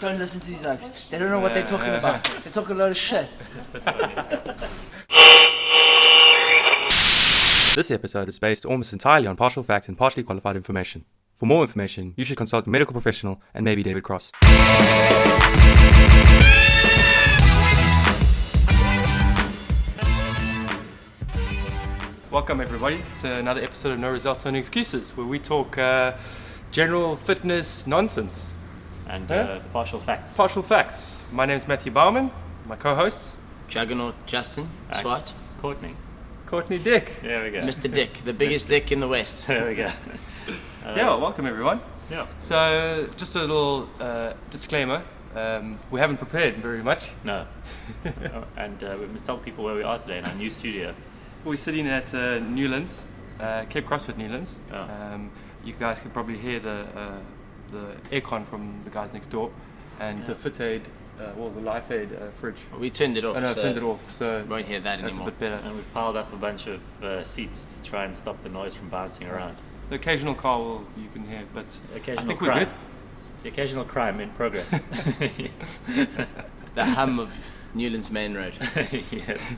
Don't listen to these oaks. They don't know what they're talking about. They talk a load of shit. This episode is based almost entirely on partial facts and partially qualified information. For more information, you should consult a medical professional and maybe David Cross. Welcome everybody to another episode of No Results, No Excuses, where we talk general fitness nonsense. And partial facts. Partial facts. My name is Matthew Bauman. My co-hosts, Juggernaut Justin Swart. Courtney Dick. There we go. Mr. Dick, the biggest dick in the West. There we go. Welcome everyone. Yeah. So, just a little disclaimer. We haven't prepared very much. No. And we must tell people where we are today in our new studio. We're sitting at Newlands, Cape CrossFit Newlands. Oh. You guys can probably hear the aircon from the guys next door, and the FitAid, the LifeAid fridge. We turned it off. I turned it off, so won't hear that that's anymore. a bit better. And we've piled up a bunch of seats to try and stop the noise from bouncing around. The occasional car you can hear, but Occasional I think crime. we're good. The occasional crime in progress. The hum of Newlands Main Road. Yes.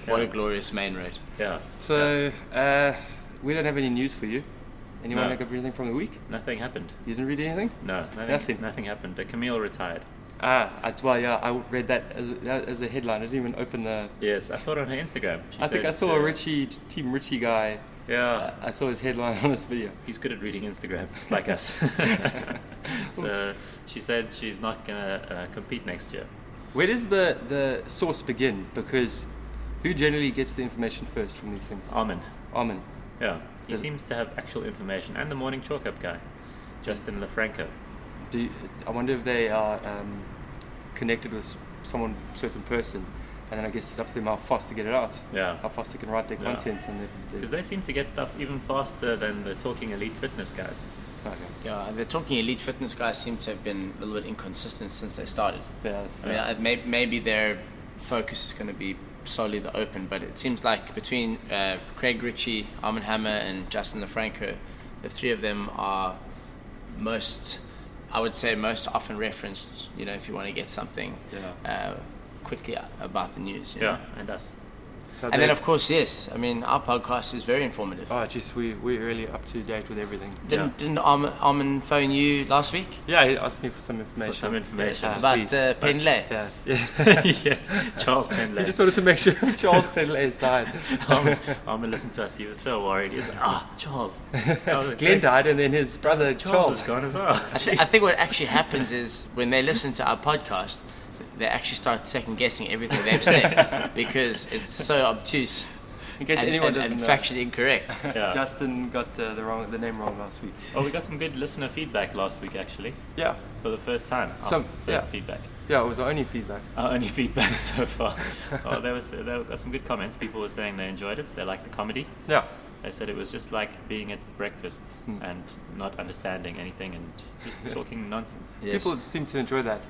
What a glorious main road. Yeah. So, we don't have any news for you. Anyone No. got anything from the week? Nothing happened. You didn't read anything? No. Nothing happened. Camille retired. I read that as a headline. I didn't even open the... Yes, I saw it on her Instagram. I think I saw a Team Richie guy. Yeah. I saw his headline on this video. He's good at reading Instagram, just like us. So she said she's not going to compete next year. Where does the source begin? Because who generally gets the information first from these things? Armin. Yeah. He Does- seems to have actual information. And the morning chalk up guy, Justin LaFranco. I wonder if they are connected with certain person, and then I guess it's up to them how fast to get it out. Yeah. How fast they can write their Yeah. content. And Because they seem to get stuff even faster than the Talking Elite Fitness guys. okay. Yeah, the Talking Elite Fitness guys seem to have been a little bit inconsistent since they started. Yeah. I mean, maybe their focus is going to be solely the open, but it seems like between Craig Ritchie, Armin Hammer, and Justin LaFranco, the three of them are most often referenced. You know, if you want to get something quickly about the news. You know? And us. So And then, of course, yes. I mean, our podcast is very informative. oh, just we're really up to date with everything. Didn't Armin phone you last week Yeah, he asked me for some information. information. Yes, about please. Penley? Yeah. Yes, Charles Penley. He just wanted to make sure Charles Penley is died. Armin listened to us. He was so worried. He was like, Charles. Glenn died, and then his brother Charles is Charles. gone as well. I think what actually happens is when they listen to our podcast, they actually start second guessing everything they've said because it's so obtuse In case and, anyone and, doesn't and know, factually incorrect. Yeah. Justin got the name wrong last week. Oh, we got some good listener feedback last week, actually, Yeah, for the first time. Some- First yeah. feedback. yeah, it was the only feedback. Our only feedback so far. They got some good comments. People were saying they enjoyed it. They liked the comedy. Yeah, They said it was just like being at breakfast and not understanding anything and just talking nonsense. Yes. people seem to enjoy that,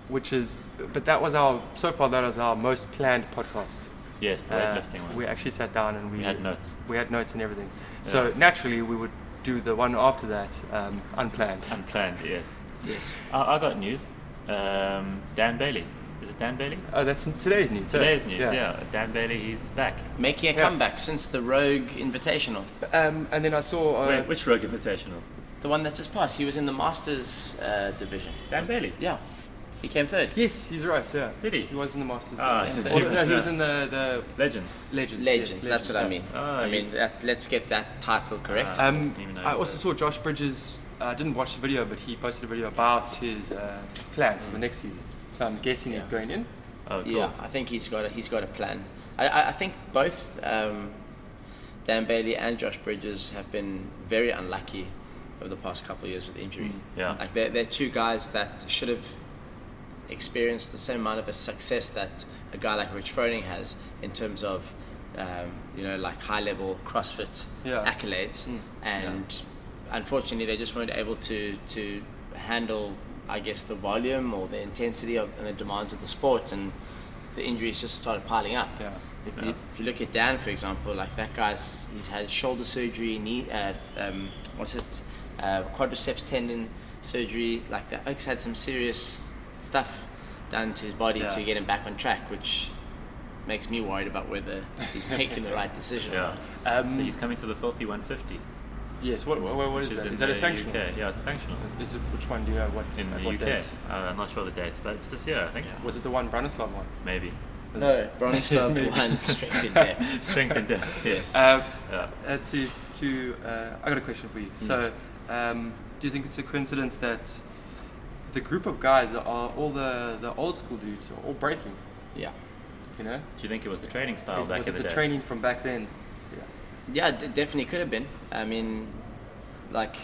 but that was our most planned podcast. Yes, the weightlifting one. We actually sat down and We had notes. We had notes and everything. So naturally, we would do the one after that unplanned. Unplanned, yes. Yes. I got news. Dan Bailey. Is it Dan Bailey? Oh, that's today's news. Today's news, yeah. Dan Bailey, he's back. Making a comeback since the Rogue Invitational. And then I saw. Wait, which Rogue Invitational? The one that just passed. He was in the Masters division. Dan Bailey? Yeah. He came third. Yes, he's right. Yeah. Did he? He was in the Masters. Ah, Yeah. so Or, no, he was in the Legends. Legends. Legends, yes, that's what I yeah. mean. Oh, I mean, let's get that title correct. didn't even know I he was also saw Josh Bridges. I didn't watch the video, but he posted a video about his plans for the next season. So I'm guessing he's going in. Oh, cool. Yeah, I think he's got a plan. I think both Dan Bailey and Josh Bridges have been very unlucky over the past couple of years with injury. Yeah. Like they're two guys that should have experienced the same amount of a success that a guy like Rich Froning has in terms of like high level CrossFit accolades, and unfortunately they just weren't able to handle, I guess, the volume or the intensity and the demands of the sport, and the injuries just started piling up. Yeah. If you look at Dan, for example, like that he's had shoulder surgery, quadriceps tendon surgery. Like that, Oaks had some serious stuff done to his body to get him back on track, which makes me worried about whether he's making the right decision. So he's coming to the Filthy 150. Yes, what is that? Is that a sanctional? UK. Yeah, it's sanctional. Is it, which one do you know? In the UK? Date? I'm not sure the dates, but it's this year, I think. Was it the one Branislav one? Maybe. No, Branislav won strength in depth. Strength in depth, yes. I got a question for you. So, do you think it's a coincidence that the group of guys are all the old school dudes are all breaking? Yeah. Do you think it was the training style back in the day? Was it the training from back then? Yeah, definitely could have been. I mean, like,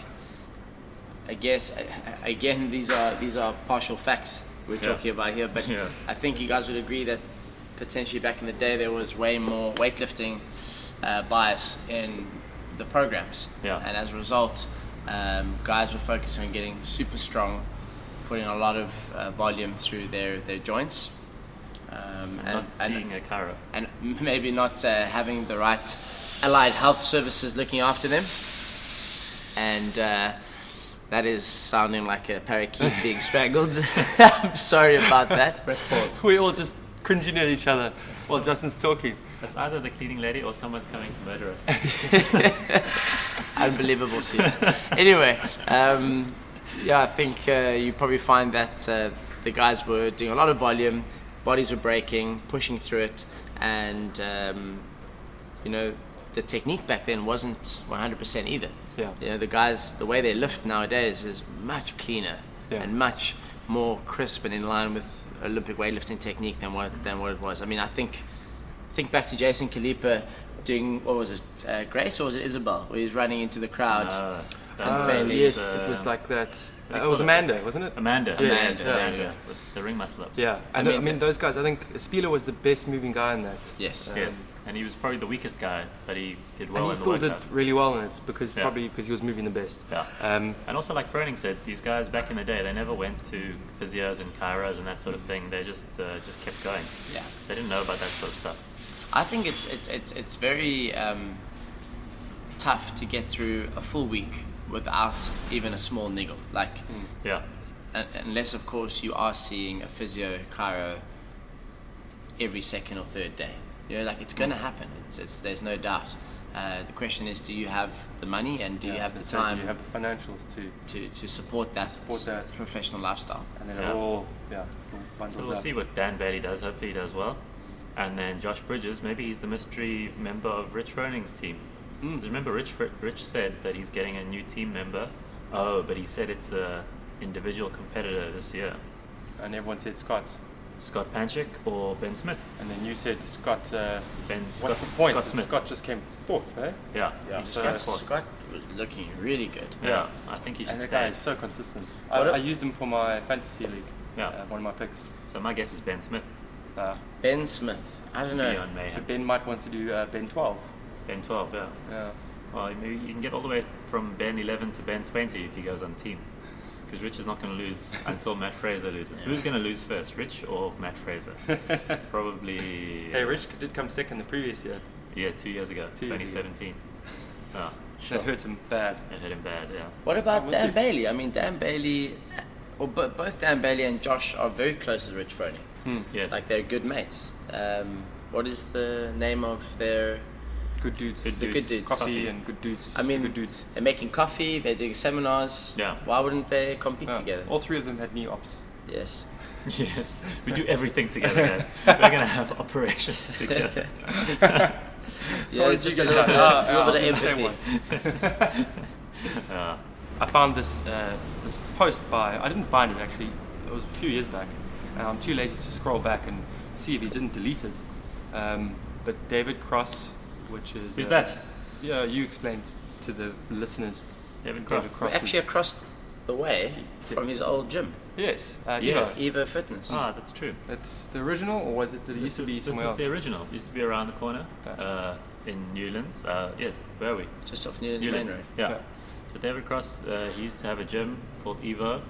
I guess again these are partial facts we're talking about here, but I think you guys would agree that potentially back in the day there was way more weightlifting bias in the programs, and as a result, guys were focusing on getting super strong, putting a lot of volume through their joints, and not seeing a chiro, and maybe not having the right allied health services looking after them, and that is sounding like a parakeet being strangled. I'm sorry about that. Press pause. We all just cringing at each other while Justin's talking. It's either the cleaning lady or someone's coming to murder us. Unbelievable scenes. Anyway, I think you probably find that the guys were doing a lot of volume, bodies were breaking, pushing through it, and the technique back then wasn't 100% either. The guys, the way they lift nowadays is much cleaner and much more crisp and in line with Olympic weightlifting technique than what it was. I mean, I think back to Jason Kalipa doing, what was it, Grace, or was it Isabel, where he's running into the crowd. Yes, it was like that. It was Amanda, wasn't it? Amanda. Yes, Amanda. With the ring muscle ups. Yeah, I mean those guys. I think Spieler was the best moving guy in that. Yes. Yes, and he was probably the weakest guy, but he did well. And he still did really well in it because probably because he was moving the best. Yeah. And also, like Froning said, these guys back in the day, they never went to physios and chiros and that sort of thing. They just kept going. Yeah. They didn't know about that sort of stuff. I think it's very tough to get through a full week without even a small niggle. Like, unless of course you are seeing a physio, chiro every second or third day. Like it's going to happen. It's there's no doubt. The question is, do you have the money and do you have the time? Do you have the financials to support that professional lifestyle? And then it all So we'll see what Dan Bailey does. Hopefully he does well. And then Josh Bridges, maybe he's the mystery member of Rich Froning's team. Remember, Rich said that he's getting a new team member. Oh, but he said it's a individual competitor this year. And everyone said Scott Panchik or Ben Smith. And then you said Scott. What's Scott, the point? Scott Smith. Scott just came fourth, eh? Yeah. Scott looking really good. Yeah, I think he should stay. And the guy is so consistent. I used him for my fantasy league. Yeah. One of my picks. So my guess is Ben Smith. Ben Smith. I don't know. But Ben might want to do Ben 12. Ben 12, yeah. Well, maybe you can get all the way from Ben 11 to Ben 20 if he goes on team. Because Rich is not going to lose until Matt Fraser loses. Who's going to lose first, Rich or Matt Fraser? Probably... Hey, Rich did come second the previous year. Yes, 2 years ago, 2017. Sure. That hurt him bad. It hurt him bad, yeah. What about Dan Bailey? I mean, Dan Bailey... Well, both Dan Bailey and Josh are very close to Rich Froning. Yes. Like, they're good mates. What is the name of their... Good dudes. Good dudes. Coffee and good dudes. I mean, good dudes. They're making coffee, they're doing seminars. Yeah. Why wouldn't they compete together? All three of them had knee ops. Yes. Yes. We do everything together, guys. We're going to have operations together. Just a little bit of empathy. I found this post I didn't find it actually. It was a few years back. I'm too lazy to scroll back and see if he didn't delete it. But David Cross, which is... Who's that? Yeah, you explained to the listeners. David Cross. We're actually across the way from his old gym. Yes. Evo Fitness. That's true. That's the original, or was it? Did it used to be somewhere else? This is the original. It used to be around the corner in Newlands. Yes, where are we? Just off Newlands Main Road. Yeah. So David Cross, he used to have a gym called Evo,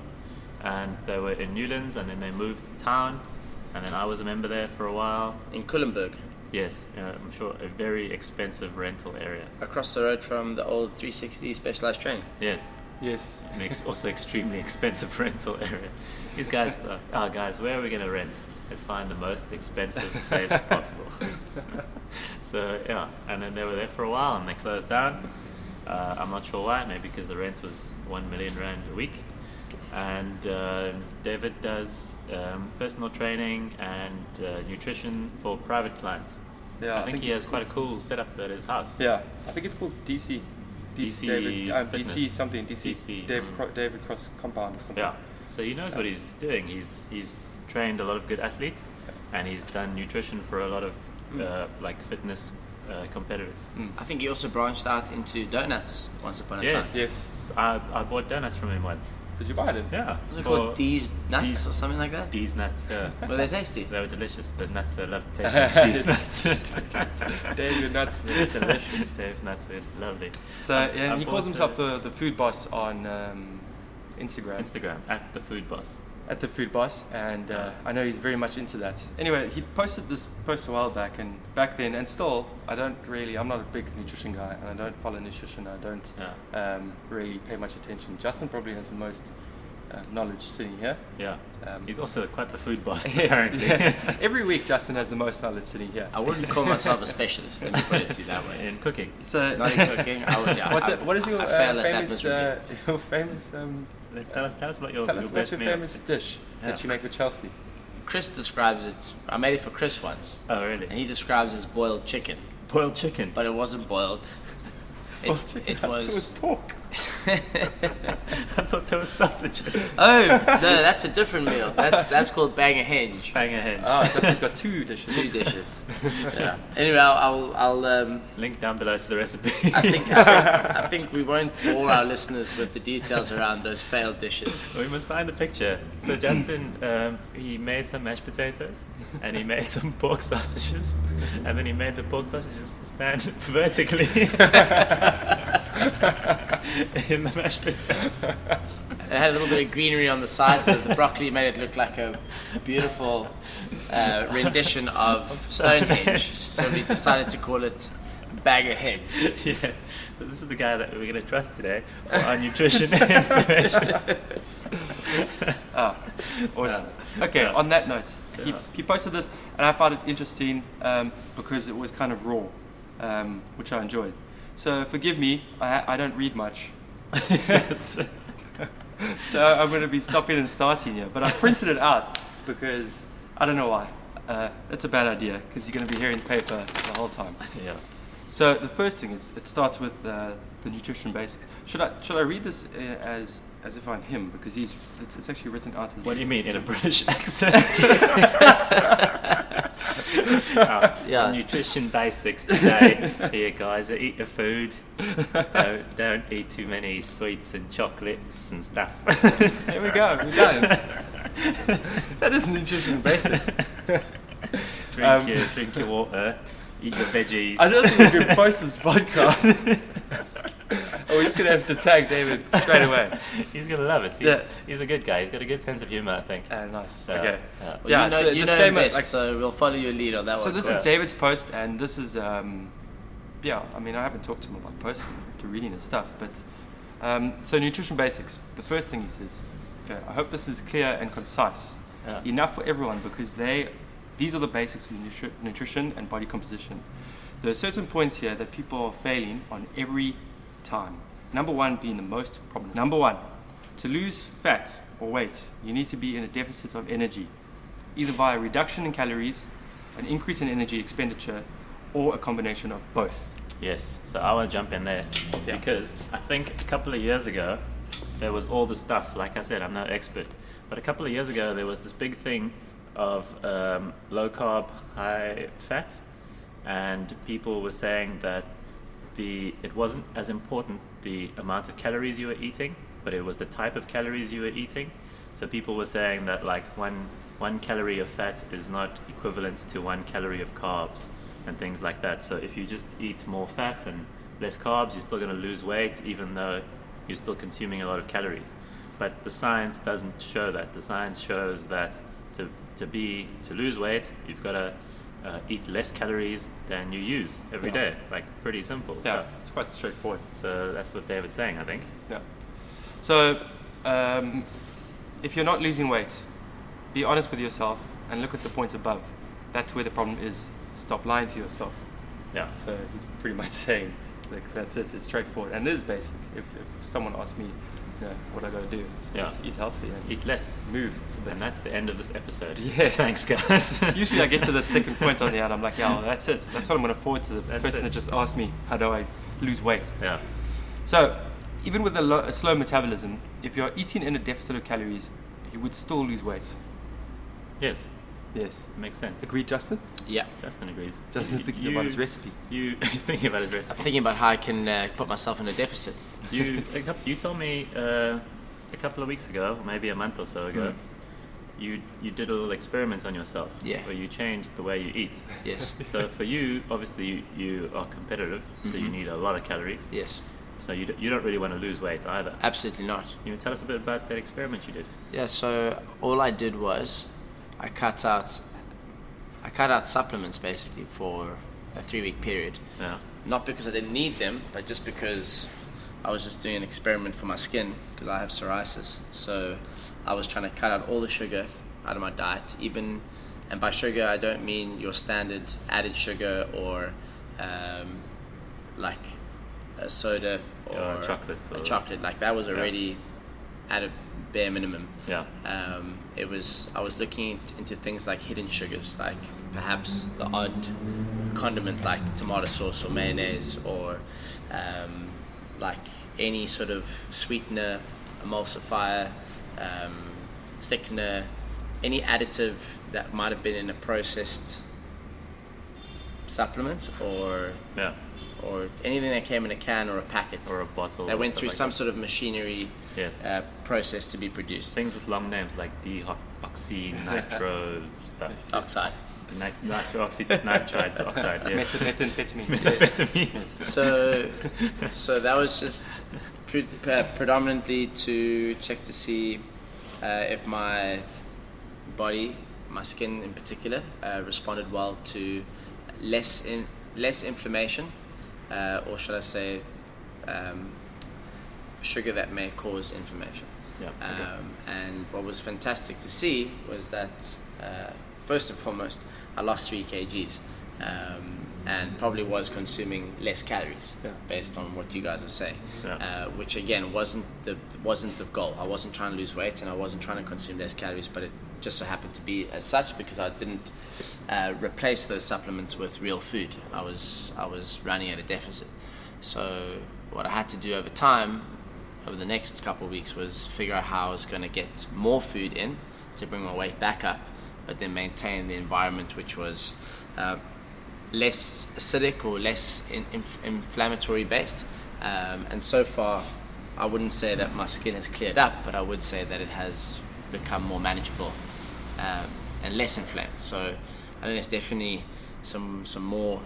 and they were in Newlands, and then they moved to town, and then I was a member there for a while. In Kullenberg. Yes, I'm sure a very expensive rental area. Across the road from the old 360 Specialized Training. Yes. Yes. Makes also extremely expensive rental area. These guys, guys, where are we going to rent? Let's find the most expensive place possible. So yeah, and then they were there for a while and they closed down. I'm not sure why, maybe because the rent was 1 million rand a week. And David does personal training and nutrition for private clients. Yeah, I think he has quite a cool setup at his house. Yeah, I think it's called DC David, DC something, DC David Cross Compound or something. Yeah, so he knows what he's doing. He's trained a lot of good athletes, and he's done nutrition for a lot of like fitness competitors. I think he also branched out into donuts once upon a time. Yes, I bought donuts from him once. Did you buy them? Yeah. Was it called D's Nuts or something like that? D's Nuts, yeah. Were they tasty? They were delicious. The nuts, I love tasting D's Nuts. David Nuts. Delicious. Dave's Nuts are lovely. So and he calls himself the food boss on Instagram. Instagram, at the food boss. At the food boss, and I know he's very much into that. Anyway, he posted this post a while back, and back then, and still, I'm not a big nutrition guy, and I don't follow nutrition. I don't really pay much attention. Justin probably has the most knowledge sitting here. Yeah, he's also quite the food boss, apparently. Yeah. Every week, Justin has the most knowledge sitting here. I wouldn't call myself a specialist, let me put it to you that way. In cooking. So, not in cooking. What is your famous... Tell us about your what's your famous dish that you make with Chelsea. Chris describes it. I made it for Chris once. Oh, really? And he describes it as boiled chicken. Boiled chicken? But it wasn't boiled. It was pork. I thought there was sausages. Oh, no, that's a different meal. That's called bang a henge. Bang a henge. Oh, Justin's got 2 dishes. 2 dishes. Yeah. Anyway, I'll link down below to the recipe. I think we won't bore our listeners with the details around those failed dishes. We must find a picture. So Justin, he made some mashed potatoes, and he made some pork sausages, and then he made the pork sausages stand vertically in the mashed potatoes. It had a little bit of greenery on the side, but the broccoli made it look like a beautiful rendition of Stonehenge. So we decided to call it Bag of Henge. Yes. So this is the guy that we're going to trust today for our nutrition information. Awesome. Okay, on that note, he posted this, and I found it interesting because it was kind of raw, which I enjoyed. So forgive me, I don't read much. So I'm going to be stopping and starting here. But I printed it out because I don't know why. It's a bad idea because you're going to be hearing paper the whole time. Yeah. So the first thing is it starts with the nutrition basics. Should I read this as if I'm him because it's actually written out as... What do you mean in a British accent? Yeah. Nutrition basics today. Here guys, eat your food. Don't eat too many sweets and chocolates and stuff. There we go, we're done. That is nutrition basics. Drink your water, eat your veggies. I don't think we can post this podcast. We're just going to have to tag David straight away. He's going to love it. He's a good guy. He's got a good sense of humour, I think. Nice. Okay. Well, you know best, so we'll follow your lead on that one. So this is David's post, and this is, I mean, I haven't talked to him about posting to reading his stuff, but, so nutrition basics. The first thing he says, okay, I hope this is clear and concise. Enough for everyone, because these are the basics of nutrition and body composition. There are certain points here that people are failing on every time. Number 1 being the most prominent. Number 1, to lose fat or weight, you need to be in a deficit of energy, either via reduction in calories, an increase in energy expenditure, or a combination of both. Yes, so I want to jump in there because I think a couple of years ago there was all the stuff, like I said, I'm no expert, but a couple of years ago there was this big thing of low carb, high fat, and people were saying that it wasn't as important the amount of calories you were eating, but it was the type of calories you were eating. So people were saying that like one calorie of fat is not equivalent to 1 calorie of carbs and things like that. So if you just eat more fat and less carbs, you're still going to lose weight even though you're still consuming a lot of calories. But the science doesn't show that. The science shows that to lose weight, you've got to eat less calories than you use every day. Like pretty simple stuff. It's quite straightforward. So that's what David's saying, I think. Yeah. So if you're not losing weight, be honest with yourself and look at the points above. That's where the problem is. Stop lying to yourself. Yeah. So he's pretty much saying, like, that's it. It's straightforward, and it is basic. If someone asks me, what I got to do, just eat healthy and eat less, move. And that's the end of this episode. Yes. Thanks, guys. Usually I get to that second point on the end. I'm like, yeah, well, that's it. That's what I'm going to forward to the person that just asked me, how do I lose weight? Yeah. So even with a slow metabolism, if you're eating in a deficit of calories, you would still lose weight. Yes. Yes. Makes sense. Agreed, Justin? Yeah. Justin agrees. Justin's thinking about his recipe. He's thinking about his recipe. I'm thinking about how I can put myself in a deficit. You told me a couple of weeks ago, maybe a month or so ago, you did a little experiment on yourself. Yeah. Where you changed the way you eat. Yes. So for you, obviously you are competitive, so you need a lot of calories. Yes. So you don't really want to lose weight either. Absolutely not. You tell us a bit about that experiment you did. Yeah. So all I did was I cut out supplements basically for a 3-week period. Yeah. Not because I didn't need them, but just because I was just doing an experiment for my skin because I have psoriasis. So I was trying to cut out all the sugar out of my diet. And by sugar I don't mean your standard added sugar or like a soda or a chocolate. A chocolate. Like that was already at a bare minimum. Yeah. I was looking into things like hidden sugars, like perhaps the odd condiment like tomato sauce or mayonnaise, or like any sort of sweetener, emulsifier, thickener, any additive that might have been in a processed supplement or anything that came in a can or a packet or a bottle that went through like some sort of machinery process to be produced. Things with long names like deoxy nitro stuff. Oxide. Nitrides oxide, yes. Methamphetamine. So that was just predominantly to check to see if my body, my skin in particular, responded well to less inflammation, or should I say sugar that may cause inflammation. Yeah. And what was fantastic to see was that first and foremost I lost 3 kgs, and probably was consuming less calories based on what you guys are saying, which again wasn't the goal. I wasn't trying to lose weight and I wasn't trying to consume less calories, but it just so happened to be as such because I didn't replace those supplements with real food. I was running at a deficit. So what I had to do over the next couple of weeks was figure out how I was going to get more food in to bring my weight back up, but then maintain the environment which was less acidic or less inflammatory based. And so far I wouldn't say that my skin has cleared up, but I would say that it has become more manageable and less inflamed. So I think there's definitely some more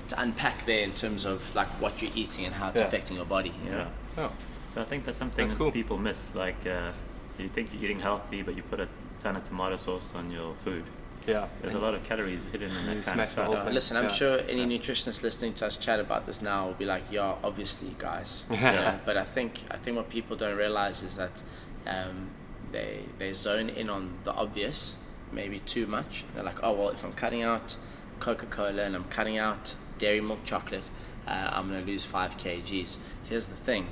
to unpack there in terms of like what you're eating and how it's affecting your body, you know? Oh. So I think that's something cool. People miss, like you think you're eating healthy but you put a ton of tomato sauce on your food. Yeah. There's a lot of calories hidden in that kind of stuff. Listen, I'm sure any nutritionist listening to us chat about this now will be like, yeah, obviously guys. But I think what people don't realize is that they zone in on the obvious maybe too much. They're like, oh well, if I'm cutting out Coca-Cola and I'm cutting out dairy milk chocolate, I'm going to lose 5 kgs. Here's the thing,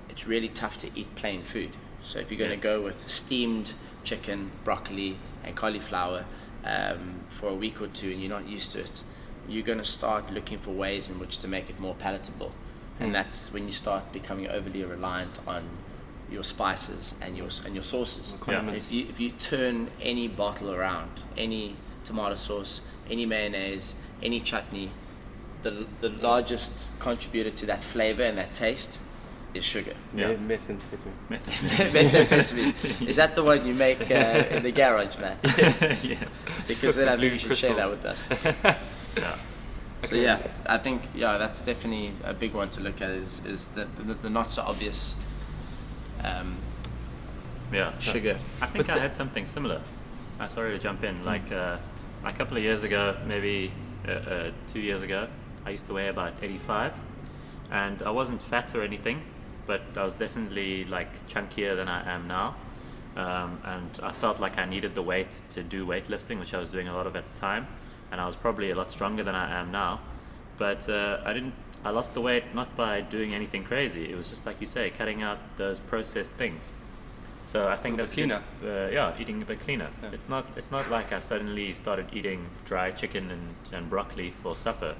it's really tough to eat plain food. So if you're going to go with steamed chicken, broccoli and cauliflower for a week or two and you're not used to it, you're going to start looking for ways in which to make it more palatable. And that's when you start becoming overly reliant on your spices and your sauces. If you turn any bottle around, any tomato sauce, any mayonnaise, any chutney, the largest contributor to that flavor and that taste is sugar. Methamphetamine. Is that the one you make in the garage, man? Yes. Because then I think you should share that with us. So okay. I think that's definitely a big one to look at is the not so obvious sugar. I think I had something similar. Sorry to jump in. Like a couple of years ago, maybe 2 years ago, I used to weigh about 85, and I wasn't fat or anything, but I was definitely like chunkier than I am now. and I felt like I needed the weight to do weightlifting, which I was doing a lot of at the time, and I was probably a lot stronger than I am now. But I lost the weight not by doing anything crazy. It was just like you say, cutting out those processed things. So I think that's cleaner. Eating a bit cleaner. Yeah. It's not like I suddenly started eating dry chicken and broccoli for supper.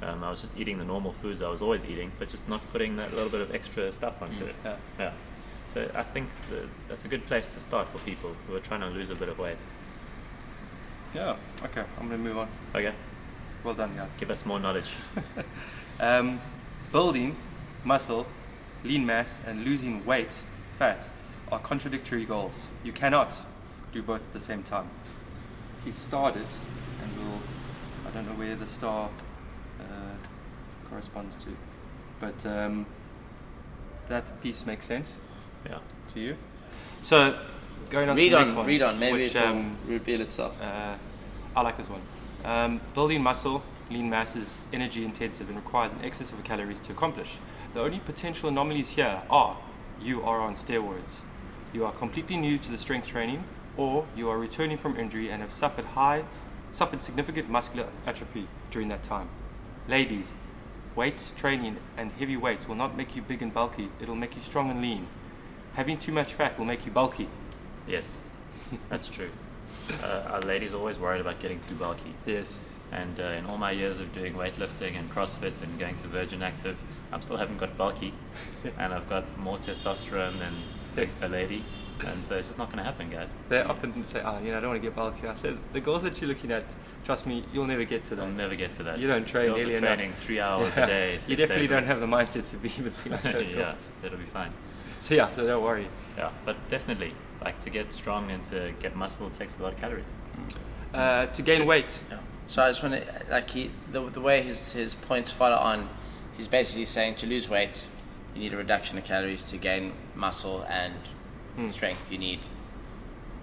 I was just eating the normal foods I was always eating, but just not putting that little bit of extra stuff onto it. Yeah. So I think that's a good place to start for people who are trying to lose a bit of weight. Yeah. Okay. I'm gonna move on. Okay. Well done, guys. Give us more knowledge. Building muscle, lean mass, and losing weight, fat, are contradictory goals. You cannot do both at the same time. He started, and I don't know where the star corresponds to, but that piece makes sense. Yeah. To you. So, going on to the next one. Read on, maybe which, it will reveal itself. I like this one. Building muscle, lean mass is energy intensive and requires an excess of calories to accomplish. The only potential anomalies here are you are on steroids, you are completely new to the strength training, or you are returning from injury and have suffered significant muscular atrophy during that time. Ladies, weight training and heavy weights will not make you big and bulky, it'll make you strong and lean. Having too much fat will make you bulky. Yes, that's true. Our ladies are always worried about getting too bulky. Yes. And in all my years of doing weightlifting and CrossFit and going to Virgin Active, I still haven't got bulky, and I've got more testosterone than a lady, and so it's just not going to happen, guys. They often say, I don't want to get bulky. I said, the goals that you're looking at, trust me, you'll never get to that. I'll never get to that. You don't train nearly enough. Training 3 hours a day. You definitely don't have the mindset to be like those yeah, goals. it'll be fine. So don't worry. Yeah, but definitely, like to get strong and to get muscle takes a lot of calories. To gain weight. Yeah. So I just want to, the way his points follow on, he's basically saying to lose weight, you need a reduction of calories. To gain muscle and strength, you need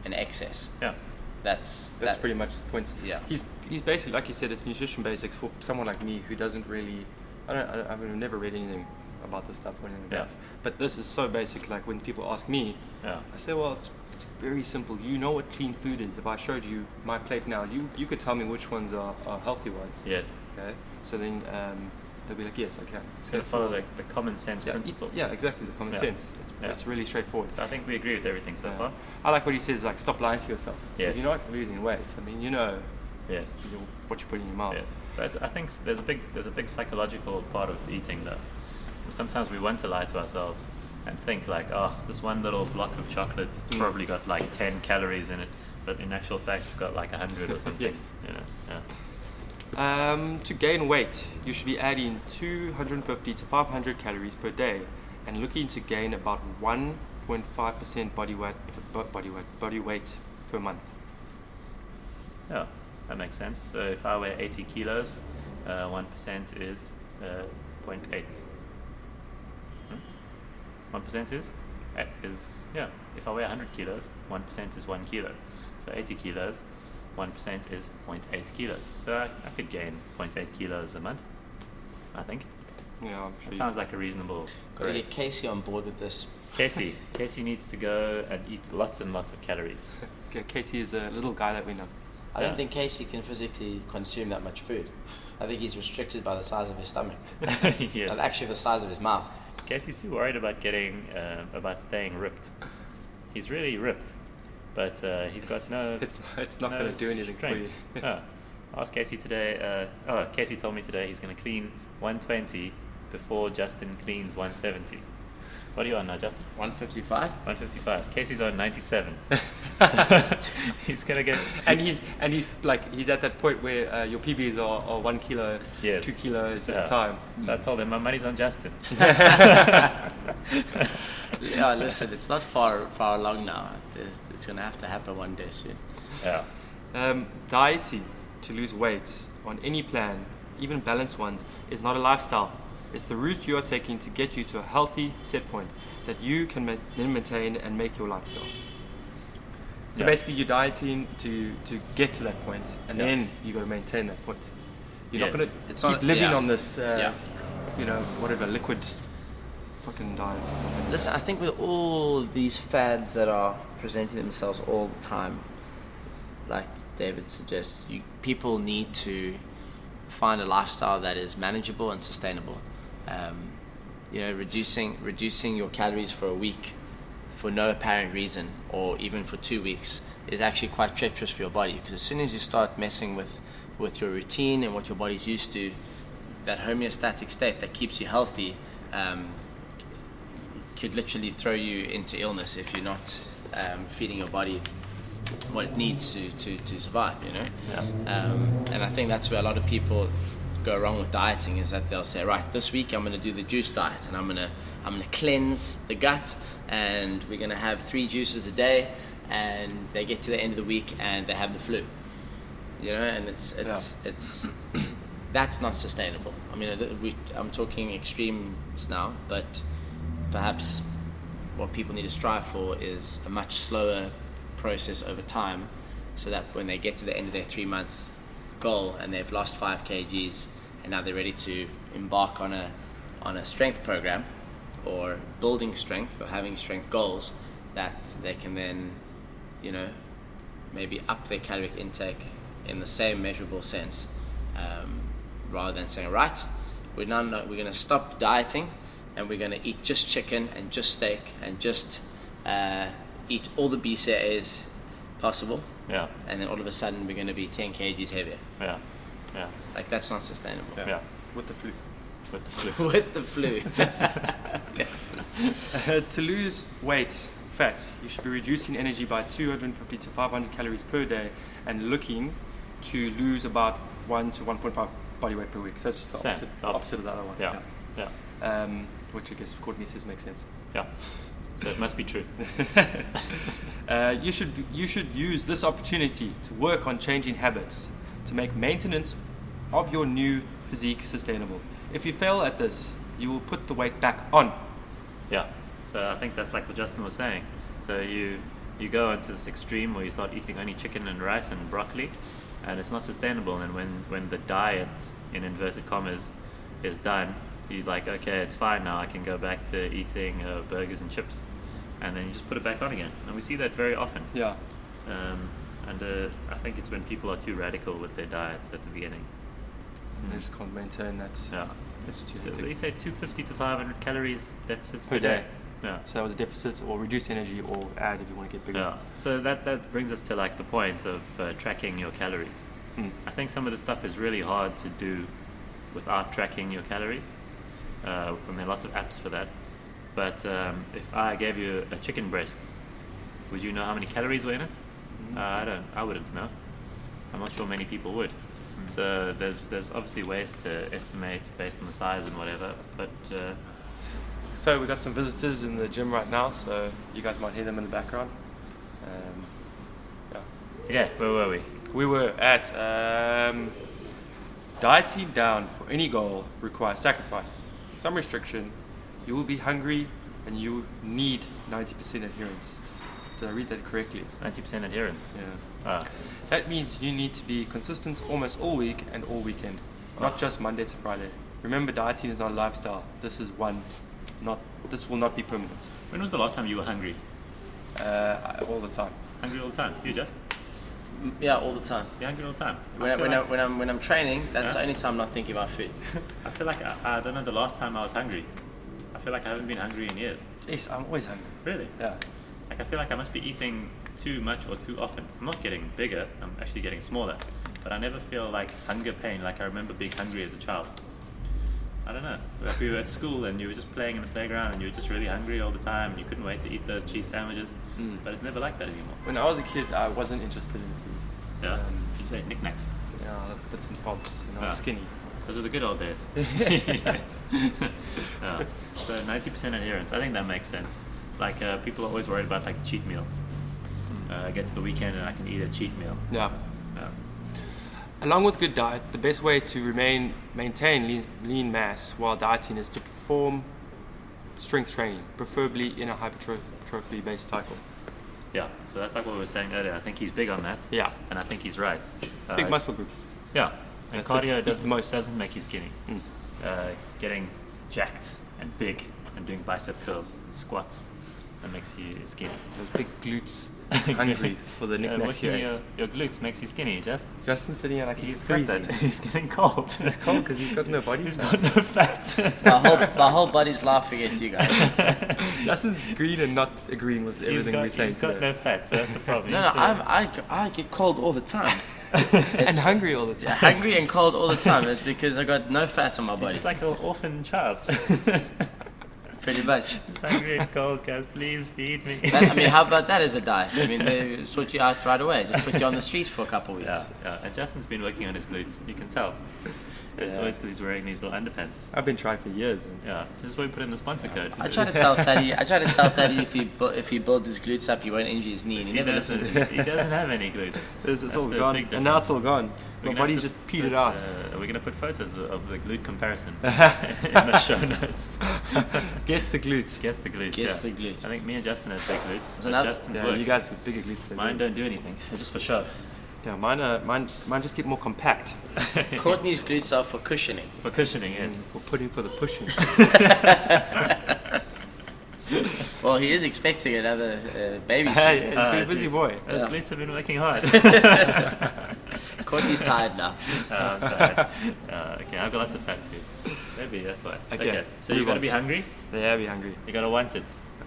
an excess. Yeah. That's pretty much the points. Yeah. He's basically, like you said, it's nutrition basics for someone like me who doesn't really, I've never read anything about this stuff or anything like that. But this is so basic. Like when people ask me, I say, well, it's very simple. You know what clean food is. If I showed you my plate now, you could tell me which ones are healthy ones. Yes. Okay. So then they'll be like, yes, I can. It's going to follow the common sense principles. Yeah, exactly. The common sense. It's really straightforward. So I think we agree with everything so far. I like what he says. Like, stop lying to yourself. Yes. If you're not losing weight, I mean, Yes. What you put in your mouth. Yes. But I think there's a big psychological part of eating though. Sometimes we want to lie to ourselves and think like, this one little block of chocolate's probably got like 10 calories in it, but in actual fact it's got like 100 or something. Yes. Yeah. To gain weight, you should be adding 250 to 500 calories per day and looking to gain about 1.5% body weight per month. Yeah, that makes sense. So if I weigh 80 kilos, 1% is 0.8. 1% is if I weigh 100 kilos, 1% is 1 kilo. So 80 kilos, 1% is 0.8 kilos. So I could gain 0.8 kilos a month, I think. Yeah, I'm sure. It sounds like a reasonable Got to get Casey on board with this. Casey needs to go and eat lots and lots of calories. Casey is a little guy that we know. I don't think Casey can physically consume that much food. I think he's restricted by the size of his stomach. Yes. And actually the size of his mouth. Casey's too worried about about staying ripped. He's really ripped, but he's got no. It's not going to do anything strength. for you. No. Ask Casey today. Casey told me today he's going to clean 120 before Justin cleans 170. What are you on now, Justin? 155. 155. Casey's on 97. So he's gonna get. And he's at that point where your PBs are 1 kilo, 2 kilos at a time. So I told him my money's on Justin. Yeah, listen, it's not far along now. It's gonna have to happen one day soon. Yeah. Dieting to lose weight on any plan, even balanced ones, is not a lifestyle. It's the route you are taking to get you to a healthy set point that you can then maintain and make your lifestyle. So basically you're dieting to get to that point, and then you got to maintain that point. You're not going to keep living on this, whatever, liquid fucking diets or something. Listen, I think with all these fads that are presenting themselves all the time, like David suggests, people need to find a lifestyle that is manageable and sustainable. Reducing your calories for a week for no apparent reason, or even for 2 weeks, is actually quite treacherous for your body, because as soon as you start messing with your routine and what your body's used to, that homeostatic state that keeps you healthy could literally throw you into illness if you're not feeding your body what it needs to survive, and I think that's where a lot of people go wrong with dieting, is that they'll say, right, this week I'm going to do the juice diet, and I'm going to cleanse the gut, and we're going to have 3 juices a day, and they get to the end of the week and they have the flu, and it's that's not sustainable. I mean, I'm talking extremes now, but perhaps what people need to strive for is a much slower process over time, so that when they get to the end of their 3-month goal and they've lost 5 kgs and now they're ready to embark on a strength program, or building strength, or having strength goals, that they can then maybe up their caloric intake in the same measurable sense, rather than saying, right, we're going to stop dieting and we're going to eat just chicken and just steak and just eat all the BCAAs possible. Yeah. And then all of a sudden we're going to be 10 kgs heavier. Yeah. Yeah. Like, that's not sustainable. Yeah. With the flu. With the flu. Yes. To lose weight, fat, you should be reducing energy by 250 to 500 calories per day and looking to lose about 1 to 1.5 body weight per week. So it's just the opposite of the other one. Yeah. Yeah. Which I guess Courtney says makes sense. Yeah. So it must be true. You should use this opportunity to work on changing habits to make maintenance of your new physique sustainable. If you fail at this, you will put the weight back on. Yeah. So I think that's like what Justin was saying. So you go into this extreme where you start eating only chicken and rice and broccoli, and it's not sustainable. And when the diet, in inverted commas, is done, you're like, okay, it's fine now, I can go back to eating burgers and chips, and then you just put it back on again. And we see that very often. Yeah. And I think it's when people are too radical with their diets at the beginning. They just can't maintain that. Yeah. It's too So they say 250 to 500 calories deficit per day. Yeah. So that was a deficit, or reduce energy, or add if you want to get bigger. Yeah. So that brings us to like the point of tracking your calories. I think some of the stuff is really hard to do without tracking your calories. And there are lots of apps for that. But if I gave you a chicken breast, would you know how many calories were in it? I wouldn't know. I'm not sure many people would. So there's obviously ways to estimate based on the size and whatever, but so we got some visitors in the gym right now, so you guys might hear them in the background. Yeah, where were we? We were at dieting down for any goal requires sacrifice, some restriction. You will be hungry, and you need 90% adherence. Did I read that correctly? 90% adherence. Yeah. That means you need to be consistent almost all week and all weekend, not just Monday to Friday. Remember, dieting is not a lifestyle. This will not be permanent. When was the last time you were hungry? All the time. Hungry all the time? You just? Yeah, all the time. You're hungry all the time. When I'm training, that's the only time I'm not thinking about food. I feel like I don't know the last time I was hungry. I feel like I haven't been hungry in years. Yes, I'm always hungry. Really? Yeah. Like, I feel like I must be eating too much or too often. I'm not getting bigger, I'm actually getting smaller. But I never feel like hunger pain, like I remember being hungry as a child. I don't know. Like, we were at school and you were just playing in the playground and you were just really hungry all the time and you couldn't wait to eat those cheese sandwiches. But it's never like that anymore. When I was a kid, I wasn't interested in food. Yeah. You say knickknacks? Yeah, like bits and bobs. I was skinny. Those are the good old days. Yes. Yeah. So 90% adherence. I think that makes sense. Like, people are always worried about like the cheat meal. Get to the weekend and I can eat a cheat meal. Yeah. Along with good diet, the best way to maintain lean mass while dieting is to perform strength training, preferably in a hypertrophy-based cycle. Yeah, so that's like what we were saying earlier. I think he's big on that. Yeah. And I think he's right. Big muscle groups. Yeah. And cardio doesn't make you skinny. Mm. Getting jacked and big and doing bicep curls, squats. That makes you skinny. Those big glutes. Hungry for the knickknacks. Your glutes makes you skinny. Justin's sitting here like he's freezing. He's getting cold. He's cold because he's got no body. He's got no fat. My whole body's laughing at you guys. Justin's green and not agreeing with everything we're saying. He's got no fat, so that's the problem. No, I get cold all the time. And hungry all the time. Hungry and cold all the time. It's because I got no fat on my body. You're just like an orphan child. Pretty much. It's hungry and cold, guys. Please feed me. How about that as a diet? They sort you out right away. Just put you on the street for a couple of weeks. Yeah. And Justin's been working on his glutes. You can tell. It's always because he's wearing these little underpants. I've been trying for years. Yeah, this is why we put in the sponsor code. I try to tell Thaddy if he builds his glutes up, he won't injure his knee. And he never listens to me. He doesn't have any glutes. It's all gone. And now it's all gone. My body's just peed it out. We're going to put photos of the glute comparison in the show notes. Guess the glutes. Guess the glutes. I think me and Justin have big glutes. Justin's work. You guys have bigger glutes. Mine don't do anything. They're just for show. Yeah, mine just get more compact. Courtney's glutes are for cushioning. For cushioning, yes. For the pushing. Well, he is expecting another baby soon. Hey, he's been a busy boy. Those glutes have been working hard. Courtney's tired now. I'm tired. Okay, I've got lots of fat too. Maybe that's why. Okay. So you've got to be hungry? Yeah, be hungry. You got to want it.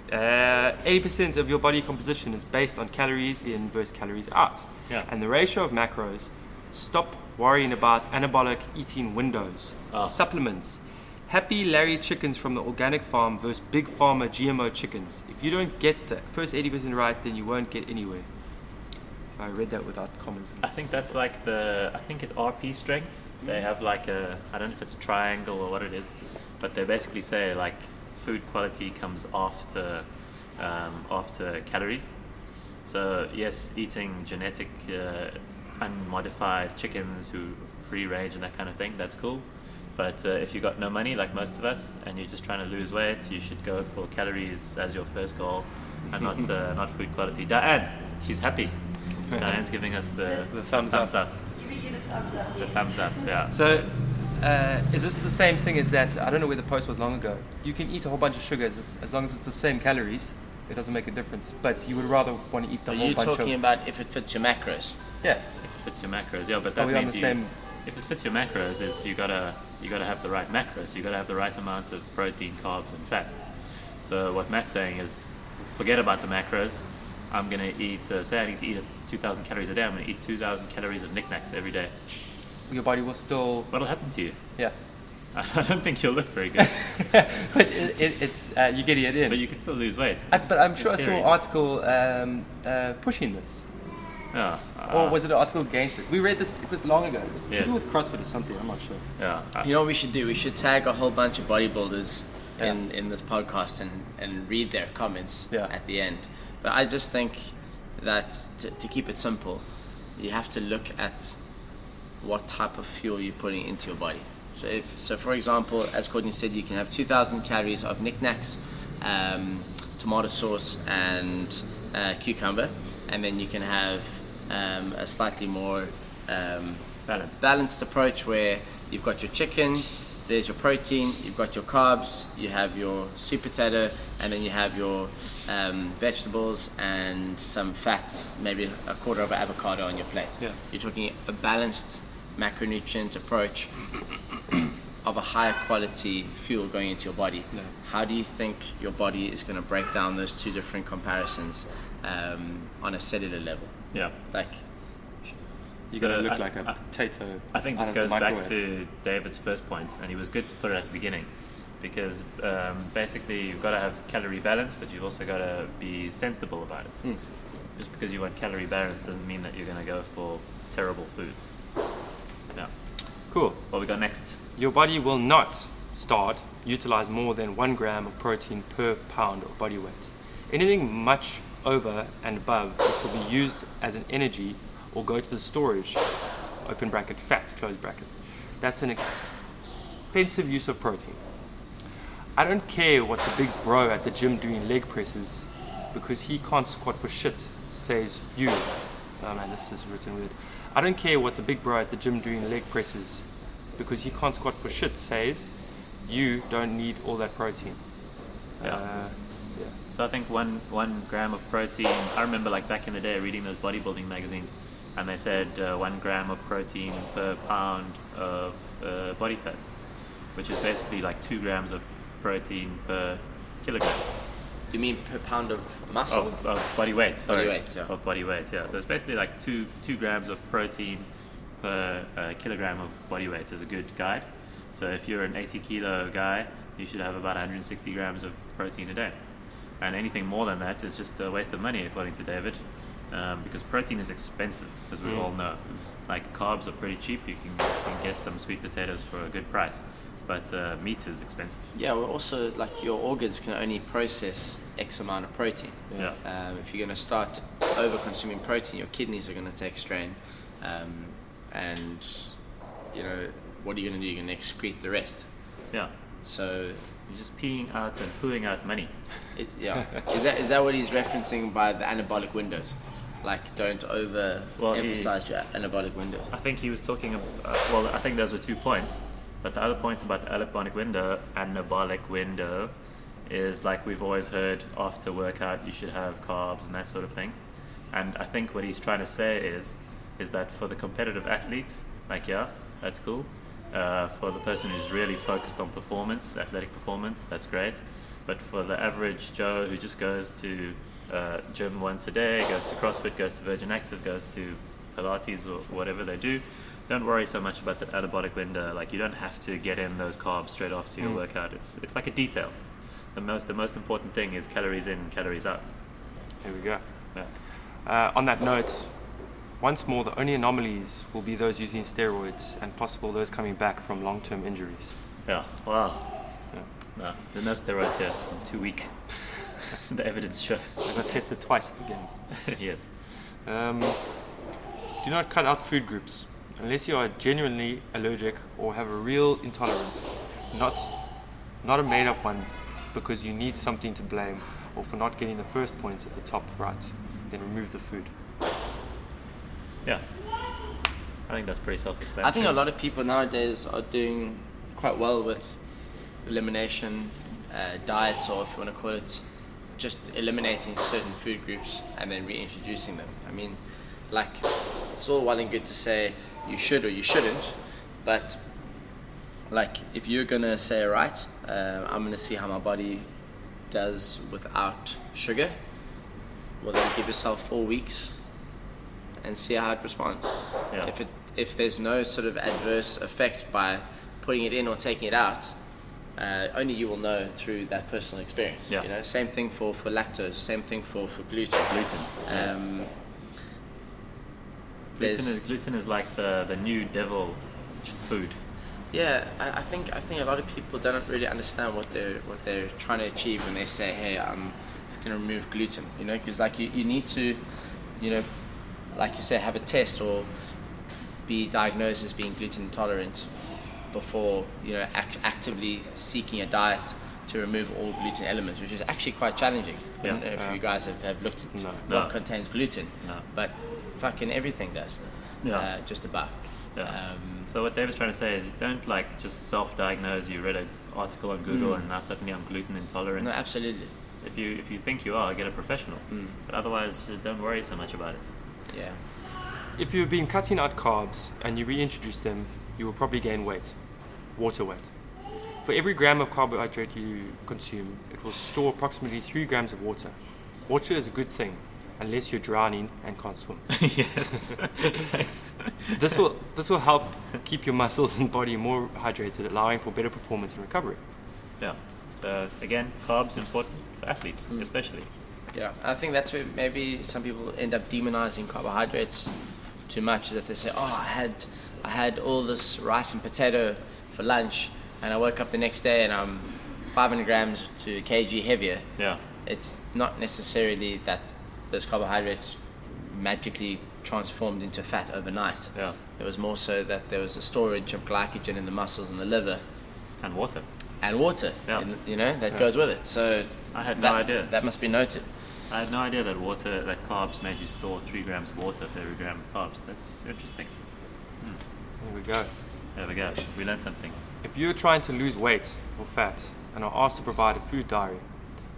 80% of your body composition is based on calories in versus calories out. Yeah. And the ratio of macros, stop worrying about anabolic eating windows, supplements, Happy Larry chickens from the organic farm versus big pharma GMO chickens. If you don't get the first 80% right, then you won't get anywhere. So I read that without commas. I think that's like I think it's RP strength. They have like I don't know if it's a triangle or what it is, but they basically say like food quality comes after calories. So yes, eating genetic unmodified chickens who free range and that kind of thing, that's cool. But if you got no money like most of us and you're just trying to lose weight, you should go for calories as your first goal and not food quality. Diane, she's happy. Diane's giving us the thumbs up. Giving you the thumbs up. The thumbs up, yeah. So is this the same thing as that? I don't know where the post was long ago. You can eat a whole bunch of sugars as long as it's the same calories. It doesn't make a difference. But you would rather want to eat the whole bunch of... Are you talking about if it fits your macros? Yeah. If it fits your macros, yeah. But that means if it fits your macros, is you gotta have the right macros. You gotta have the right amount of protein, carbs, and fat. So what Matt's saying is, forget about the macros. I'm gonna eat. Say I need to eat 2,000 calories a day. I'm gonna eat 2,000 calories of knickknacks every day. Your body will still... What'll happen to you? Yeah. I don't think you'll look very good. But it's you get it in. But you can still lose weight. But I'm sure I saw an article pushing this. Yeah. Or was it an article against it? We read this, it was long ago. It was to do with CrossFit or something, I'm not sure. Yeah. You know what we should do? We should tag a whole bunch of bodybuilders in this podcast and read their comments at the end. But I just think that to keep it simple, you have to look at what type of fuel you're putting into your body. So for example, as Courtney said, you can have 2,000 calories of knickknacks, tomato sauce and cucumber, and then you can have a slightly more balanced approach where you've got your chicken, there's your protein, you've got your carbs, you have your sweet potato, and then you have your vegetables and some fats, maybe a quarter of an avocado on your plate. Yeah. You're talking a balanced macronutrient approach of a higher quality fuel going into your body. Yeah. How do you think your body is going to break down those two different comparisons on a cellular level? Yeah. Like, you're going to look like a potato. I think this goes back to David's first point, and he was good to put it at the beginning, because basically you've got to have calorie balance, but you've also got to be sensible about it. Just because you want calorie balance doesn't mean that you're going to go for terrible foods. Yeah. Cool. What we got next? Your body will not utilize more than 1 gram of protein per pound of body weight. Anything much over and above this will be used as an energy or go to the storage, open bracket, fat, close bracket. That's an expensive use of protein. I don't care what the big bro at the gym doing leg presses, because he can't squat for shit, says you. Oh man, this is written weird. I don't care what the big bro at the gym doing leg presses, because he can't squat for shit, says you don't need all that protein. So I think one gram of protein. I remember like back in the day reading those bodybuilding magazines, and they said 1 gram of protein per pound of body fat, which is basically like 2 grams of protein per kilogram. You mean per pound of muscle? Of body weight. Sorry. Body weight, yeah. Of body weight, yeah. So it's basically like 2 grams of protein per kilogram of body weight is a good guide. So if you're an 80 kilo guy, you should have about 160 grams of protein a day. And anything more than that is just a waste of money, according to David, because protein is expensive, as we all know. Like carbs are pretty cheap. You can get some sweet potatoes for a good price, but meat is expensive. Yeah, well, also like your organs can only process X amount of protein. Yeah. If you're going to start over consuming protein, your kidneys are going to take strain, and what are you going to do? You're going to excrete the rest. Yeah. So you're just peeing out and pooing out money. Is that what he's referencing by the anabolic windows? Like, don't emphasize your anabolic window. I think he was talking about, I think those were 2 points. But the other point about the anabolic window is like we've always heard after workout you should have carbs and that sort of thing. And I think what he's trying to say is that for the competitive athlete, that's cool. For the person who's really focused on performance, athletic performance, that's great. But for the average Joe who just goes to gym once a day, goes to CrossFit, goes to Virgin Active, goes to Pilates or whatever they do, don't worry so much about that anabolic window. Like, you don't have to get in those carbs straight after your workout. It's like a detail. The most important thing is calories in, calories out. Here we go. Yeah. On that note, once more, the only anomalies will be those using steroids and possible those coming back from long-term injuries. Yeah. Wow. Yeah. No, there are no steroids here. I'm too weak. The evidence shows. I got tested twice at the games. Yes. Do not cut out food groups unless you are genuinely allergic or have a real intolerance. Not a made-up one because you need something to blame or for not getting the first points at the top right. Then remove the food. Yeah. I think that's pretty self-explanatory. I think a lot of people nowadays are doing quite well with elimination diets, or if you want to call it, just eliminating certain food groups and then reintroducing them. I mean, like, it's all well and good to say you should or you shouldn't, but like, if you're gonna say, right, I'm gonna see how my body does without sugar, well then give yourself 4 weeks and see how it responds. Yeah. If there's no sort of adverse effect by putting it in or taking it out, only you will know through that personal experience. Yeah. Same thing for lactose, same thing for gluten. Gluten is like the new devil food. Yeah, I think a lot of people don't really understand what they're trying to achieve when they say, hey, I'm going to remove gluten. Because like you need to, like you say, have a test or be diagnosed as being gluten intolerant before actively seeking a diet to remove all gluten elements, which is actually quite challenging. I don't know if you guys have looked at what contains gluten, but fucking everything does. Just about. Yeah. So what David's trying to say is, you don't just self-diagnose. You read an article on Google and now suddenly I'm gluten intolerant. No, absolutely. If you think you are, get a professional. But otherwise, don't worry so much about it. Yeah. If you've been cutting out carbs and you reintroduce them, you will probably gain weight, water weight. For every gram of carbohydrate you consume, it will store approximately 3 grams of water. Water is a good thing, unless you're drowning and can't swim. Yes. This will help keep your muscles and body more hydrated, allowing for better performance and recovery. Yeah. So again, carbs important for athletes, especially. Yeah, I think that's where maybe some people end up demonizing carbohydrates too much. Is that they say, oh, I had all this rice and potato for lunch, and I woke up the next day and I'm 500 grams to a kg heavier. Yeah. It's not necessarily that those carbohydrates magically transformed into fat overnight. Yeah. It was more so that there was a storage of glycogen in the muscles and the liver. And water. Yeah. That goes with it. So I had no idea. That must be noted. I had no idea that carbs made you store 3 grams of water for every gram of carbs. That's interesting. There we go. We learned something. If you're trying to lose weight or fat and are asked to provide a food diary,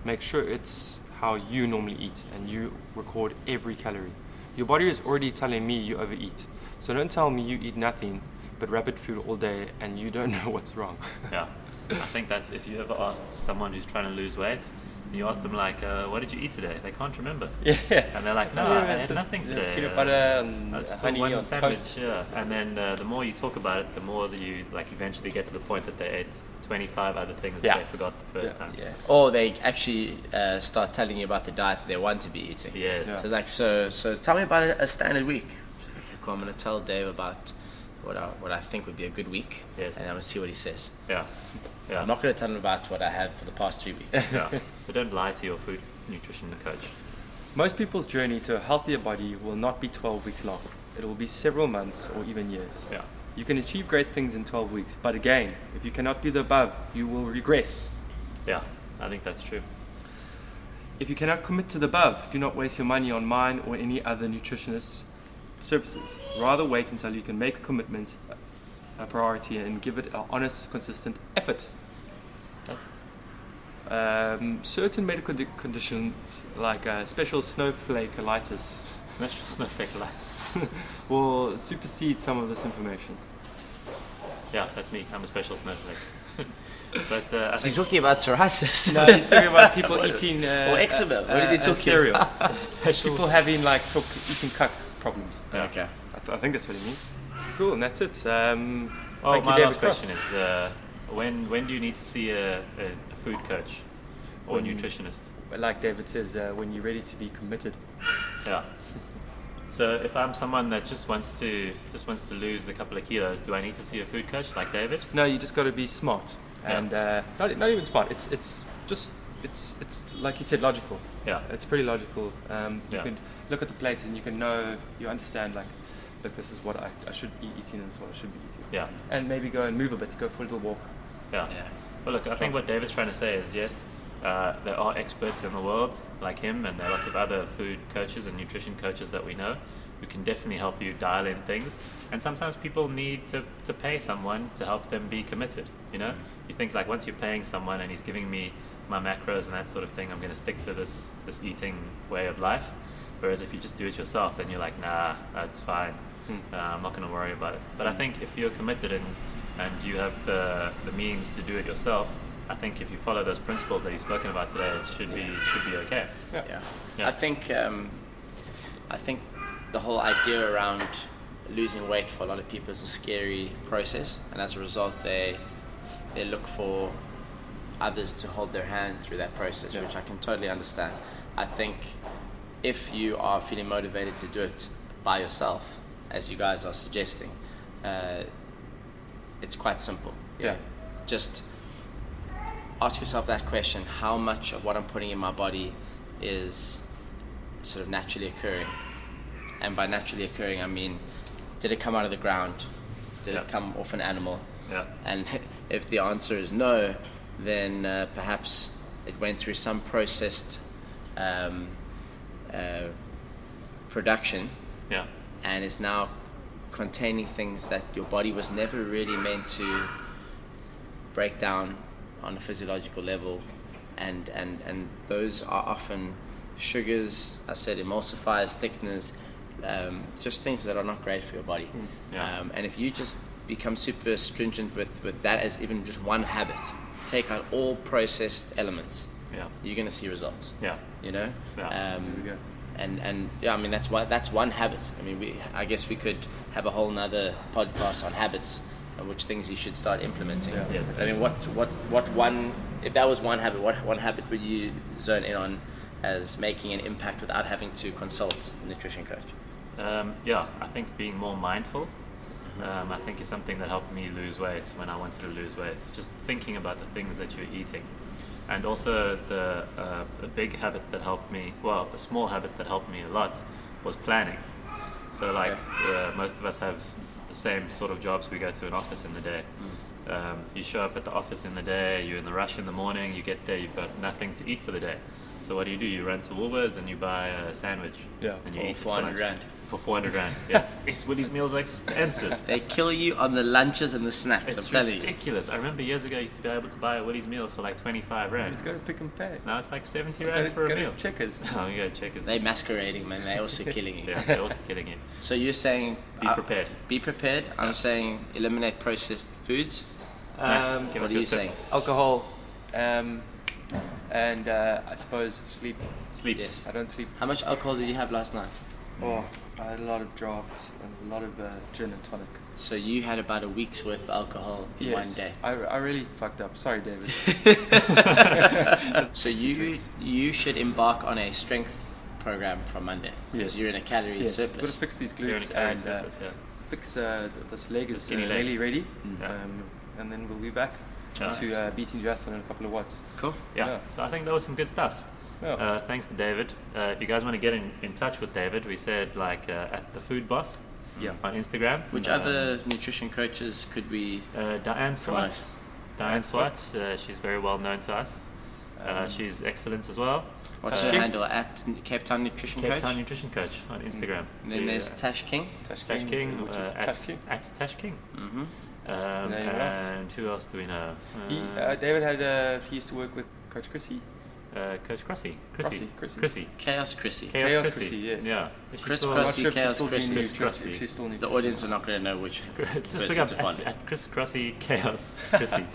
make sure it's how you normally eat and you record every calorie. Your body is already telling me you overeat. So don't tell me you eat nothing but rapid food all day and you don't know what's wrong. Yeah. I think that's if you ever asked someone who's trying to lose weight, you ask them like, what did you eat today? They can't remember. Yeah. And they're like, no, I had nothing today. Peanut butter and honey one on sandwich, toast. yeah. And then the more you talk about it, the more that you like eventually get to the point that they ate 25 other things that they forgot the first time. Yeah. Or they actually start telling you about the diet that they want to be eating. Yes. So it's like, so tell me about a standard week. Okay, cool, I'm going to tell Dave about what I think would be a good week. Yes. And I'm going to see what he says. Yeah. I'm not going to tell him about what I had for the past 3 weeks. Yeah. So don't lie to your food nutrition coach. Most people's journey to a healthier body will not be 12 weeks long. It will be several months or even years. Yeah. You can achieve great things in 12 weeks, but again, if you cannot do the above, you will regress. Yeah, I think that's true. If you cannot commit to the above, do not waste your money on mine or any other nutritionist services. Rather wait until you can make the commitment a priority and give it an honest, consistent effort. Certain medical conditions like special snowflake-itis will supersede some of this information. Yeah, that's me. I'm a special snowflake. But Is he talking about psoriasis? No, he's talking about people eating or eczema. What is he talking cereal. about? People having eating cup problems. Yeah. Okay. I think that's what he means. Cool, and that's it. my last question is, when do you need to see a food coach or a nutritionist? Like David says, when you're ready to be committed. Yeah. So if I'm someone that just wants to lose a couple of kilos, do I need to see a food coach like David? No, you just got to be smart, and not even smart. It's like you said, logical. Yeah. It's pretty logical. You can look at the plate and you understand like, look, this is what I should be eating and this is what I should be eating. Yeah. And maybe go and move a bit, go for a little walk. Yeah. Well, look, I think what David's trying to say is yes. There are experts in the world like him, and there are lots of other food coaches and nutrition coaches that we know who can definitely help you dial in things. And sometimes people need to pay someone to help them be committed. You know, you think like once you're paying someone and he's giving me my macros and that sort of thing, I'm going to stick to this eating way of life. Whereas if you just do it yourself, then you're like, nah, that's fine. I'm not going to worry about it. But I think if you're committed and you have the means to do it yourself, I think if you follow those principles that he's spoken about today, it should be okay. Yeah. I think the whole idea around losing weight for a lot of people is a scary process, and as a result, they look for others to hold their hand through that process, which I can totally understand. I think if you are feeling motivated to do it by yourself, as you guys are suggesting, it's quite simple. Yeah. Just ask yourself that question: how much of what I'm putting in my body is sort of naturally occurring? And by naturally occurring, I mean, did it come out of the ground? Did it come off an animal? Yeah. And if the answer is no, then perhaps it went through some processed production, and is now containing things that your body was never really meant to break down on a physiological level, and those are often sugars, I said, emulsifiers, thickeners, just things that are not great for your body. And if you just become super stringent with that as even just one habit, take out all processed elements, you're going to see results. You know. And I mean that's one habit. I mean I guess we could have a whole nother podcast on habits and which things you should start implementing. Yes. I mean what one, if that was one habit, what one habit would you zone in on as making an impact without having to consult a nutrition coach? I think being more mindful, I think is something that helped me lose weight when I wanted to lose weight. Just thinking about the things that you're eating. And also a big habit that helped me, a small habit that helped me a lot was planning. So most of us have the same sort of jobs. We go to an office in the day. You show up at the office in the day, you're in the rush in the morning, you get there, you've got nothing to eat for the day. So what do? You run to Woolworths and you buy a sandwich. Yeah. And you For eat 400 rand. For 400 rand, yes. Yes, Woolies meals are expensive. They kill you on the lunches and the snacks, It's I'm telling you. ridiculous. I remember years ago I used to be able to buy a Woolies meal for like 25 rand. Let's go to Pick and Pay. Now it's like 70 rand for a meal. Checkers. Oh, you go Checkers. They're masquerading, man. They're also killing you. Yes, they're also killing you. So you're saying... Be prepared. Be prepared. I'm saying eliminate processed foods. Matt, give What us are your you tip. saying? Alcohol, and I suppose sleep. Sleep. Yes. I don't sleep. How much alcohol did you have last night? Oh, I had a lot of drafts and a lot of gin and tonic. So you had about a week's worth of alcohol in one day. I really fucked up. Sorry, David. So you should embark on a strength program from Monday. Because you're in a calorie Yes. We've got surplus. to fix these You're in a glutes calorie and surplus, yeah. fix this leg is skinny leg. nearly ready. Yeah. And then we'll be back Yeah. to beating Justin in a couple of watts. Cool. Yeah. So I think that was some good stuff. Yeah. Thanks to David. If you guys want to get in touch with David, we said at the Food Boss on Instagram. Which other nutrition coaches could we... Diane Swart. Right. Diane Swart. She's very well known to us. She's excellent as well. What's her handle? At Cape Town Nutrition Cape Coach? Town Nutrition Coach on Instagram. And then there's Tash King. Tash King, which is Tash King. at Tash King. Mm-hmm. And who else do we know? David he used to work with Coach Chrissy. Coach Chrissy. Chaos Chrissy. Chaos Chrissy, Chrissy, yes. Yeah. Chris I'm not Crossy, sure if she's Chaos still doing Chrissy. nutrition, Crossy. if she's still The nutrition. audience are not going to know which Just person look up to follow. at Chris Crossy Chaos Chrissy.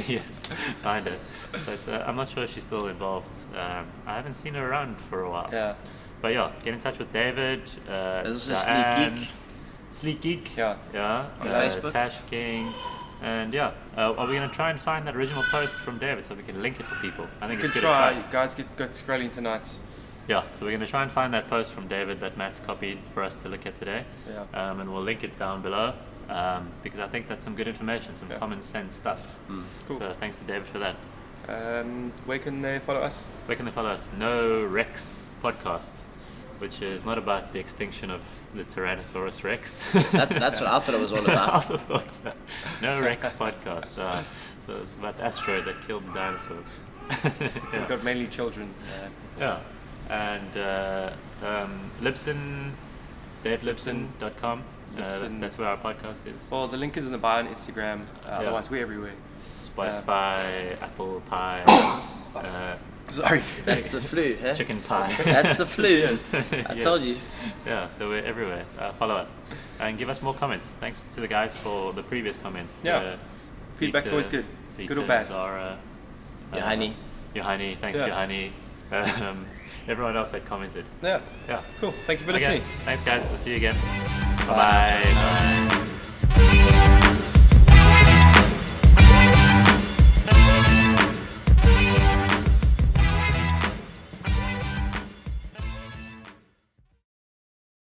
Yes, find it. But I'm not sure if she's still involved. I haven't seen her around for a while. Yeah. But yeah, get in touch with David. There's also Diane, Sleek Geek. Sleek Geek. Yeah. Yeah. On Facebook. Tash King. And yeah, are we going to try and find that original post from David so we can link it for people? I think You it's can good try. advice. Guys, get scrolling tonight. Yeah, so we're going to try and find that post from David that Matt's copied for us to look at today. Yeah. And we'll link it down below because I think that's some good information, some common sense stuff. Cool. So thanks to David for that. Where can they follow us? Where can they follow us? No Rex Podcast, which is not about the extinction of the Tyrannosaurus Rex. That's what I thought it was all I about. also thought so. No Rex Podcast. So it's about the asteroid that killed the dinosaurs. We've got mainly children. Yeah. And Libsyn, DaveLibsyn.com. That's where our podcast is. Well, the link is in the bio on Instagram. Otherwise, we're everywhere. Spotify, Apple Pie, Sorry. That's the flu, huh? Chicken Pie. That's the flu. Yes. I Yes. told you. Yeah, so we're everywhere. Follow us and give us more comments. Thanks to the guys for the previous comments. Yeah. Feedback's always good. Good or bad. Zara, Yohani. Yohani, thanks Yohani. Everyone else that commented. Yeah. Yeah. Cool. Thank you for Okay. listening. Thanks guys. We'll see you again. Bye. Bye.